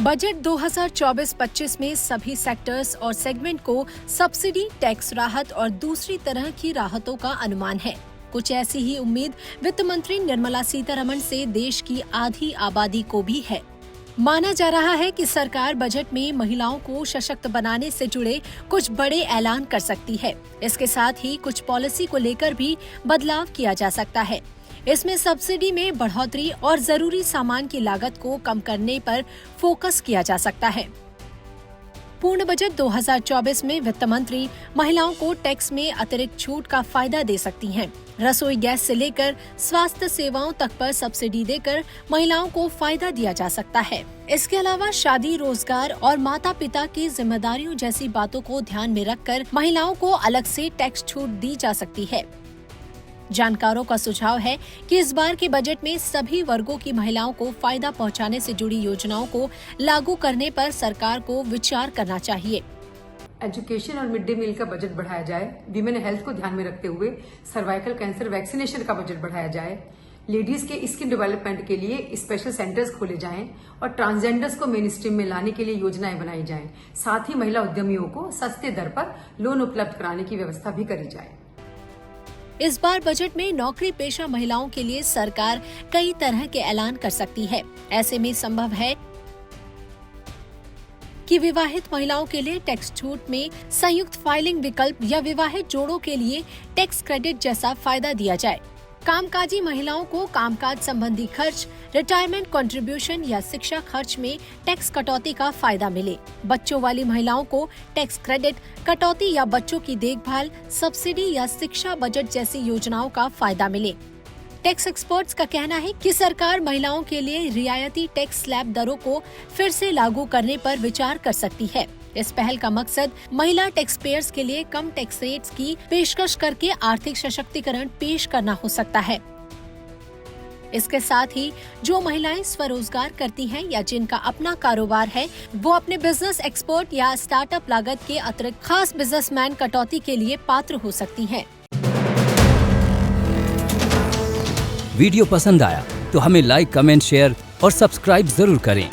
Budget 2024-25 में सभी sectors और सेगमेंट को सब्सिडी, टैक्स राहत और दूसरी तरह की राहतों का अनुमान है। कुछ ऐसी ही उम्मीद वित्त मंत्री निर्मला सीतारमण से देश की आधी आबादी को भी है। माना जा रहा है कि सरकार बजट में महिलाओं को सशक्त बनाने से जुड़े कुछ बड़े ऐलान कर सकती है। इसके साथ ही कुछ पॉलिसी को लेकर भी बदलाव किया जा सकता है। इसमें सब्सिडी में बढ़ोतरी और जरूरी सामान की लागत को कम करने पर फोकस किया जा सकता है। पूर्ण बजट 2024 में वित्त मंत्री महिलाओं को टैक्स में अतिरिक्त छूट का फायदा दे सकती हैं। रसोई गैस से लेकर स्वास्थ्य सेवाओं तक पर सब्सिडी देकर महिलाओं को फायदा दिया जा सकता है। इसके अलावा शादी, रोजगार और माता पिता की जिम्मेदारियों जैसी बातों को ध्यान में रखकर महिलाओं को अलग से टैक्स छूट दी जा सकती है। जानकारों का सुझाव है कि इस बार के बजट में सभी वर्गों की महिलाओं को फायदा पहुंचाने से जुड़ी योजनाओं को लागू करने पर सरकार को विचार करना चाहिए। एजुकेशन और मिड डे मील का बजट बढ़ाया जाए, विमेन हेल्थ को ध्यान में रखते हुए सर्वाइकल कैंसर वैक्सीनेशन का बजट बढ़ाया जाए, लेडीज के स्किल डेवलपमेंट के लिए स्पेशल सेंटर्स खोले जाएं और ट्रांसजेंडर्स को मेन स्ट्रीम में लाने के लिए योजनाएं बनाई जाएं। साथ ही महिला उद्यमियों को सस्ते दर पर लोन उपलब्ध कराने की व्यवस्था भी करी जाए। इस बार बजट में नौकरी पेशा महिलाओं के लिए सरकार कई तरह के ऐलान कर सकती है। ऐसे में संभव है कि विवाहित महिलाओं के लिए टैक्स छूट में संयुक्त फाइलिंग विकल्प या विवाहित जोड़ों के लिए टैक्स क्रेडिट जैसा फायदा दिया जाए। कामकाजी महिलाओं को कामकाज संबंधी खर्च, रिटायरमेंट कंट्रीब्यूशन या शिक्षा खर्च में टैक्स कटौती का फायदा मिले। बच्चों वाली महिलाओं को टैक्स क्रेडिट, कटौती या बच्चों की देखभाल, सब्सिडी या शिक्षा बजट जैसी योजनाओं का फायदा मिले। टैक्स एक्सपर्ट्स का कहना है कि सरकार महिलाओं के लिए रियायती टैक्स स्लैब दरों को फिर से लागू करने पर विचार कर सकती है। इस पहल का मकसद महिला टैक्स पेयर्स के लिए कम टैक्स रेट्स की पेशकश करके आर्थिक सशक्तिकरण पेश करना हो सकता है। इसके साथ ही जो महिलाएं स्वरोजगार करती हैं या जिनका अपना कारोबार है, वो अपने बिजनेस एक्सपोर्ट या स्टार्टअप लागत के अतिरिक्त खास बिजनेसमैन कटौती के लिए पात्र हो सकती हैं। वीडियो पसंद आया तो हमें लाइक, कमेंट, शेयर और सब्सक्राइब जरूर करें।